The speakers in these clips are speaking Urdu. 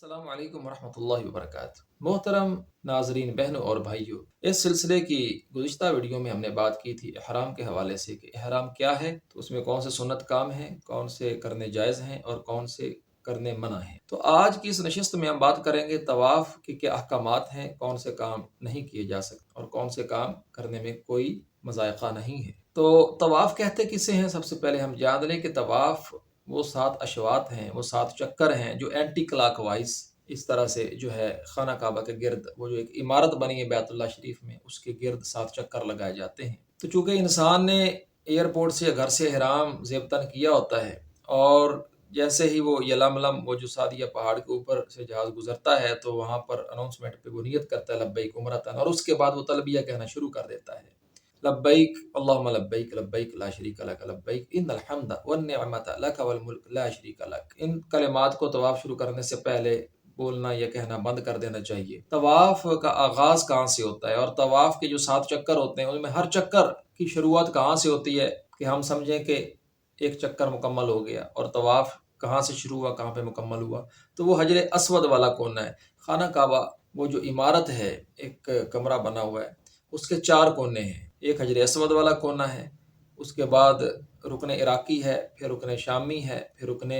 السلام علیکم ورحمۃ اللہ وبرکاتہ۔ محترم ناظرین، بہنوں اور بھائیوں، اس سلسلے کی گزشتہ ویڈیو میں ہم نے بات کی تھی احرام کے حوالے سے کہ احرام کیا ہے، تو اس میں کون سے سنت کام ہیں، کون سے کرنے جائز ہیں اور کون سے کرنے منع ہیں۔ تو آج کی اس نشست میں ہم بات کریں گے طواف کے کیا احکامات ہیں، کون سے کام نہیں کیے جا سکتے اور کون سے کام کرنے میں کوئی مضائقہ نہیں ہے۔ تو طواف کہتے کسے ہیں؟ سب سے پہلے ہم جان لیں کہ طواف وہ 7 اشواط ہیں، وہ 7 چکر ہیں جو اینٹی کلاک وائز اس طرح سے جو ہے خانہ کعبہ کے گرد، وہ جو ایک عمارت بنی ہے بیت اللہ شریف میں، اس کے گرد 7 چکر لگائے جاتے ہیں۔ تو چونکہ انسان نے ایئرپورٹ سے گھر سے احرام زیب تن کیا ہوتا ہے، اور جیسے ہی وہ یلملم، وہ جو سعدیہ پہاڑ کے اوپر سے جہاز گزرتا ہے، تو وہاں پر اناؤنسمنٹ پہ وہ نیت کرتا ہے لبیک عمرتن، اور اس کے بعد وہ تلبیہ کہنا شروع کر دیتا ہے، لبیک اللہم لبیک لبیک لا شریک لک لبیک ان الحمد والنعمت لک والملک لا شریک لک۔ ان کلمات کو طواف شروع کرنے سے پہلے بولنا یا کہنا بند کر دینا چاہیے۔ طواف کا آغاز کہاں سے ہوتا ہے، اور طواف کے جو 7 چکر ہوتے ہیں ان میں ہر چکر کی شروعات کہاں سے ہوتی ہے کہ ہم سمجھیں کہ ایک چکر مکمل ہو گیا، اور طواف کہاں سے شروع ہوا، کہاں پہ مکمل ہوا؟ تو وہ حجر اسود والا کونا ہے۔ خانہ کعبہ وہ جو عمارت ہے، ایک کمرہ بنا ہوا ہے، اس کے 4 کونے ہیں۔ ایک حجر اسود والا کونا ہے، اس کے بعد رکن عراقی ہے، پھر رکن شامی ہے، پھر رکن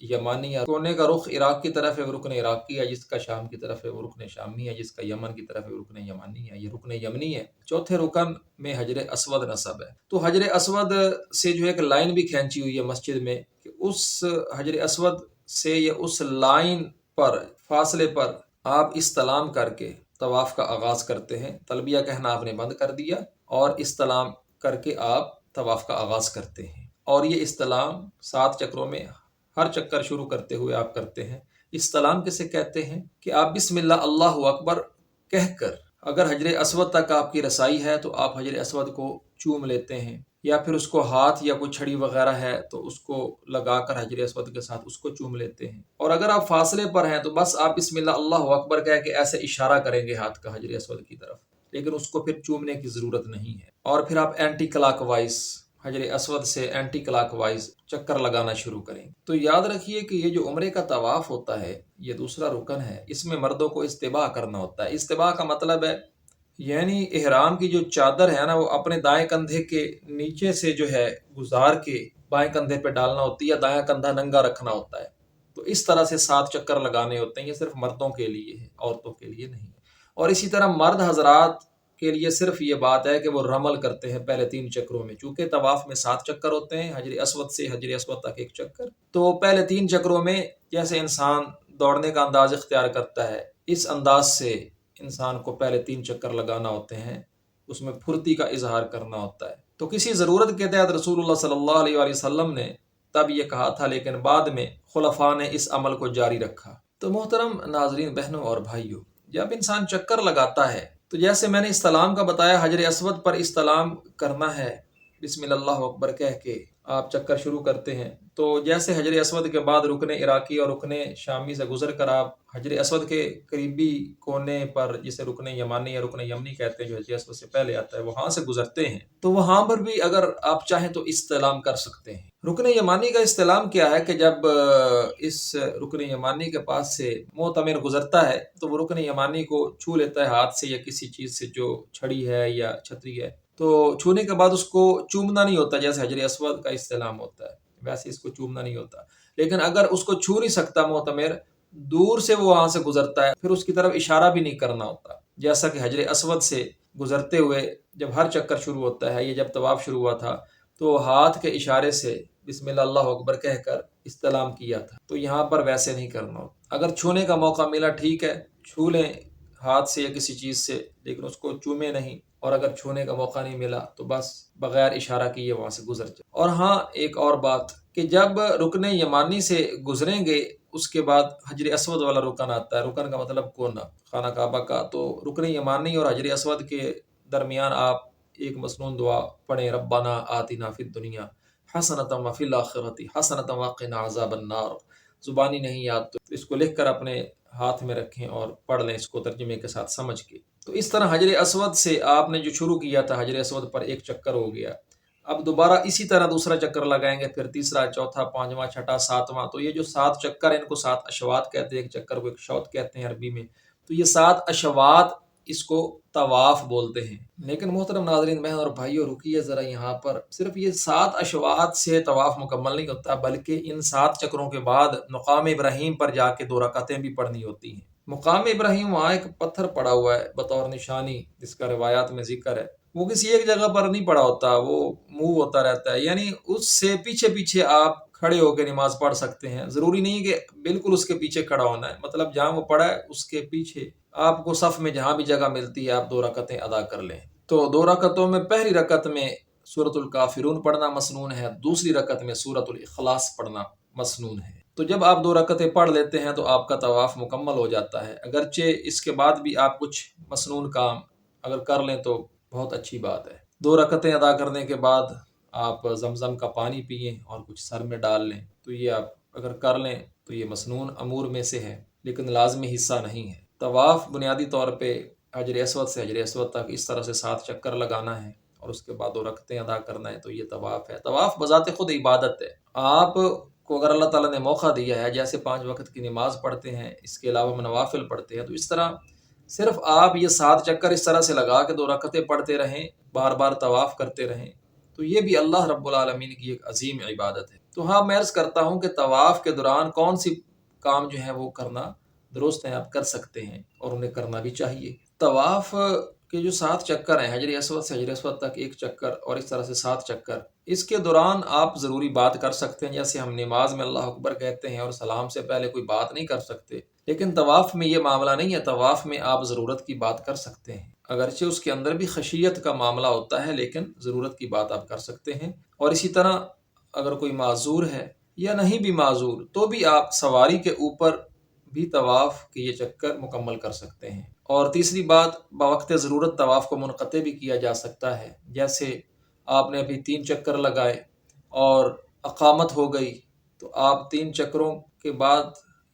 یمانی ہے۔ کونے کا رخ عراق کی طرف ہے، وہ رکن عراقی ہے، جس کا شام کی طرف ہے وہ رکن شامی ہے، جس کا یمن کی طرف ہے وہ رکن یمانی ہے، یہ رکن یمنی ہے۔ چوتھے رکن میں حجر اسود نصب ہے۔ تو حجر اسود سے جو ایک لائن بھی کھینچی ہوئی ہے مسجد میں کہ اس حجر اسود سے یا اس لائن پر فاصلے پر آپ استلام کر کے طواف کا آغاز کرتے ہیں۔ تلبیہ کہنا آپ نے بند کر دیا اور استلام کر کے آپ طواف کا آغاز کرتے ہیں، اور یہ استلام 7 چکروں میں ہر چکر شروع کرتے ہوئے آپ کرتے ہیں۔ استلام کسے کہتے ہیں کہ آپ بسم اللہ اللہ اکبر کہہ کر، اگر حجر اسود تک آپ کی رسائی ہے تو آپ حجر اسود کو چوم لیتے ہیں، یا پھر اس کو ہاتھ یا کوئی چھڑی وغیرہ ہے تو اس کو لگا کر حجر اسود کے ساتھ اس کو چوم لیتے ہیں۔ اور اگر آپ فاصلے پر ہیں تو بس آپ بسم اللہ اللہ اکبر کہہ کے ایسے اشارہ کریں گے ہاتھ کا حجر اسود کی طرف، لیکن اس کو پھر چومنے کی ضرورت نہیں ہے۔ اور پھر آپ اینٹی کلاک وائز حجر اسود سے اینٹی کلاک وائز چکر لگانا شروع کریں۔ تو یاد رکھیے کہ یہ جو عمرے کا طواف ہوتا ہے، یہ دوسرا رکن ہے، اس میں مردوں کو استباح کرنا ہوتا ہے۔ استباح کا مطلب ہے یعنی احرام کی جو چادر ہے نا، وہ اپنے دائیں کندھے کے نیچے سے جو ہے گزار کے بائیں کندھے پہ ڈالنا ہوتی ہے، یا دائیں کندھا ننگا رکھنا ہوتا ہے۔ تو اس طرح سے 7 چکر لگانے ہوتے ہیں۔ یہ صرف مردوں کے لیے ہے، عورتوں کے لیے نہیں۔ اور اسی طرح مرد حضرات کے لیے صرف یہ بات ہے کہ وہ رمل کرتے ہیں پہلے 3 چکروں میں، چونکہ طواف میں 7 چکر ہوتے ہیں، حجر اسود سے حجر اسود تک 1 چکر، تو پہلے 3 چکروں میں جیسے انسان دوڑنے کا انداز اختیار کرتا ہے، اس انداز سے انسان کو پہلے 3 چکر لگانا ہوتے ہیں، اس میں پھرتی کا اظہار کرنا ہوتا ہے۔ تو کسی ضرورت کے تحت رسول اللہ صلی اللہ علیہ وآلہ وسلم نے تب یہ کہا تھا، لیکن بعد میں خلفاء نے اس عمل کو جاری رکھا۔ تو محترم ناظرین، بہنوں اور بھائیوں، جب انسان چکر لگاتا ہے تو جیسے میں نے استلام کا بتایا، حجر اسود پر استلام کرنا ہے، بسم اللہ اکبر کہہ کے آپ چکر شروع کرتے ہیں۔ تو جیسے حجر اسود کے بعد رکن عراقی اور رکن شامی سے گزر کر آپ حجر اسود کے قریبی کونے پر، جسے رکن یمانی یا رکن یمنی کہتے ہیں جو حجر اسود سے پہلے آتا ہے، وہاں سے گزرتے ہیں، تو وہاں پر بھی اگر آپ چاہیں تو استلام کر سکتے ہیں۔ رکن یمانی کا استلام کیا ہے کہ جب اس رکن یمانی کے پاس سے معتمر گزرتا ہے تو وہ رکن یمانی کو چھو لیتا ہے ہاتھ سے یا کسی چیز سے، جو چھڑی ہے یا چھتری ہے، تو چھونے کے بعد اس کو چومنا نہیں ہوتا جیسے حجر اسود کا استلام ہوتا ہے، ویسے اس کو چومنا نہیں ہوتا۔ لیکن اگر اس کو چھو نہیں سکتا معتمر، دور سے وہ وہاں سے گزرتا ہے، پھر اس کی طرف اشارہ بھی نہیں کرنا ہوتا، جیسا کہ حجر اسود سے گزرتے ہوئے جب ہر چکر شروع ہوتا ہے، یہ جب طواف شروع ہوا تھا تو ہاتھ کے اشارے سے بسم اللہ اللہ اکبر کہہ کر استلام کیا تھا، تو یہاں پر ویسے نہیں کرنا ہوتا۔ اگر چھونے کا موقع ملا ٹھیک ہے، چھو لیں ہاتھ سے یا کسی چیز سے، لیکن اس کو چومے نہیں، اور اگر چھونے کا موقع نہیں ملا تو بس بغیر اشارہ کیے وہاں سے گزر جائے۔ اور ہاں، ایک اور بات کہ جب رکن یمانی سے گزریں گے، اس کے بعد حجر اسود والا رکن آتا ہے۔ رکن کا مطلب کونا خانہ کعبہ کا، تو رکن یمانی اور حجر اسود کے درمیان آپ ایک مسنون دعا پڑھیں، ربنا آتنا فی الدنیا حسنۃ وفی الآخرۃ حسنۃ وقنا عذاب النار۔ زبانی نہیں یاد تو اس کو لکھ کر اپنے ہاتھ میں رکھیں اور پڑھ لیں اس کو ترجمے کے ساتھ سمجھ کے۔ تو اس طرح حجر اسود سے آپ نے جو شروع کیا تھا، حجر اسود پر 1 چکر ہو گیا، اب دوبارہ اسی طرح دوسرا چکر لگائیں گے، پھر تیسرا، چوتھا، پانچواں، چھٹا، ساتواں. تو یہ جو 7 چکر ہیں ان کو 7 اشواط کہتے ہیں، ایک چکر کو ایک شوط کہتے ہیں عربی میں. تو یہ 7 اشواط اس کو طواف بولتے ہیں. لیکن محترم ناظرین بہن اور بھائیو، رکیے ذرا یہاں پر. صرف یہ 7 اشواط سے طواف مکمل نہیں ہوتا، بلکہ ان 7 چکروں کے بعد مقام ابراہیم پر جا کے 2 رکعتیں بھی پڑھنی ہوتی ہیں. مقام ابراہیم وہاں ایک پتھر پڑا ہوا ہے بطور نشانی، جس کا روایات میں ذکر ہے. وہ کسی ایک جگہ پر نہیں پڑا ہوتا، وہ موو ہوتا رہتا ہے. یعنی اس سے پیچھے پیچھے آپ کھڑے ہو کے نماز پڑھ سکتے ہیں. ضروری نہیں کہ بالکل اس کے پیچھے کھڑا ہونا ہے، مطلب جہاں وہ پڑا ہے اس کے پیچھے آپ کو صف میں جہاں بھی جگہ ملتی ہے آپ 2 رکعتیں ادا کر لیں. تو 2 رکعتوں میں پہلی رکعت میں سورۃ الکافرون پڑھنا مسنون ہے، دوسری رکعت میں سورۃ الاخلاص پڑھنا مسنون ہے. تو جب آپ 2 رکعتیں پڑھ لیتے ہیں تو آپ کا طواف مکمل ہو جاتا ہے. اگرچہ اس کے بعد بھی آپ کچھ مسنون کام اگر کر لیں تو بہت اچھی بات ہے. 2 رکعتیں ادا کرنے کے بعد آپ زمزم کا پانی پئیں اور کچھ سر میں ڈال لیں. تو یہ آپ اگر کر لیں تو یہ مسنون امور میں سے ہے، لیکن لازمی حصہ نہیں ہے. طواف بنیادی طور پہ حجر اسود سے حجر اسود تک اس طرح سے 7 چکر لگانا ہے اور اس کے بعد 2 رکعتیں ادا کرنا ہے. تو یہ طواف ہے. طواف بذات خود عبادت ہے. آپ کو اگر اللہ تعالیٰ نے موقع دیا ہے، جیسے 5 وقت کی نماز پڑھتے ہیں، اس کے علاوہ نوافل پڑھتے ہیں، تو اس طرح صرف آپ یہ 7 چکر اس طرح سے لگا کے 2 رکعتیں پڑھتے رہیں، بار بار طواف کرتے رہیں، تو یہ بھی اللہ رب العالمین کی ایک عظیم عبادت ہے. تو ہاں، میں عرض کرتا ہوں کہ طواف کے دوران کون سی کام جو ہے وہ کرنا درست ہیں، آپ کر سکتے ہیں اور انہیں کرنا بھی چاہیے. طواف کے جو 7 چکر ہیں، حجر اسود سے حجر اسود تک 1 چکر اور اس طرح سے 7 چکر، اس کے دوران آپ ضروری بات کر سکتے ہیں. جیسے ہم نماز میں اللہ اکبر کہتے ہیں اور سلام سے پہلے کوئی بات نہیں کر سکتے، لیکن طواف میں یہ معاملہ نہیں ہے. طواف میں آپ ضرورت کی بات کر سکتے ہیں، اگرچہ اس کے اندر بھی خشیت کا معاملہ ہوتا ہے، لیکن ضرورت کی بات آپ کر سکتے ہیں. اور اسی طرح اگر کوئی معذور ہے یا نہیں بھی معذور تو بھی آپ سواری کے اوپر بھی طواف کے یہ چکر مکمل کر سکتے ہیں. اور تیسری بات، بوقت ضرورت طواف کو منقطع بھی کیا جا سکتا ہے. جیسے آپ نے ابھی 3 چکر لگائے اور اقامت ہو گئی، تو آپ 3 چکروں کے بعد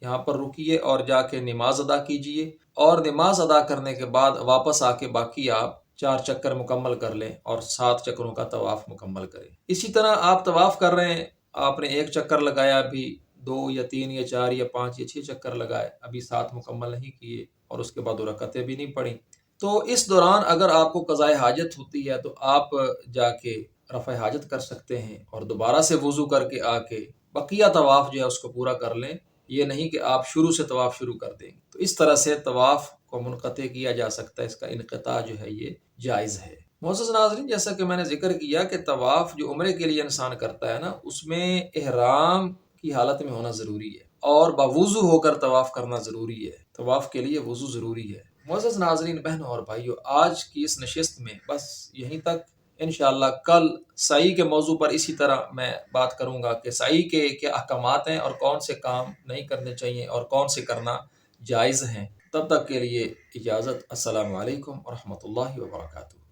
یہاں پر رکیے اور جا کے نماز ادا کیجئے، اور نماز ادا کرنے کے بعد واپس آ کے باقی آپ 4 چکر مکمل کر لیں اور 7 چکروں کا طواف مکمل کریں. اسی طرح آپ طواف کر رہے ہیں، آپ نے 1 چکر لگایا، ابھی 2 یا 3 یا 4 یا 5 یا 6 چکر لگائے، ابھی 7 مکمل نہیں کیے اور اس کے بعد 2 رکعتیں بھی نہیں پڑھیں. تو اس دوران اگر آپ کو قضاء حاجت ہوتی ہے تو آپ جا کے رفع حاجت کر سکتے ہیں اور دوبارہ سے وضو کر کے آ کے بقیہ طواف جو ہے اس کو پورا کر لیں. یہ نہیں کہ آپ شروع سے طواف شروع کر دیں. تو اس طرح سے طواف کو منقطع کیا جا سکتا ہے، اس کا انقطاع جو ہے یہ جائز ہے. معزز ناظرین، جیسا کہ میں نے ذکر کیا کہ طواف جو عمرے کے لیے انسان کرتا ہے نا، اس میں احرام کی حالت میں ہونا ضروری ہے اور باوضو ہو کر طواف کرنا ضروری ہے. طواف کے لیے وضو ضروری ہے. معزز ناظرین بہنوں اور بھائیوں، آج کی اس نشست میں بس یہیں تک. انشاءاللہ کل سعی کے موضوع پر اسی طرح میں بات کروں گا کہ سعی کے کیا احکامات ہیں اور کون سے کام نہیں کرنے چاہیے اور کون سے کرنا جائز ہیں. تب تک کے لیے اجازت. السلام علیکم ورحمۃ اللہ وبرکاتہ.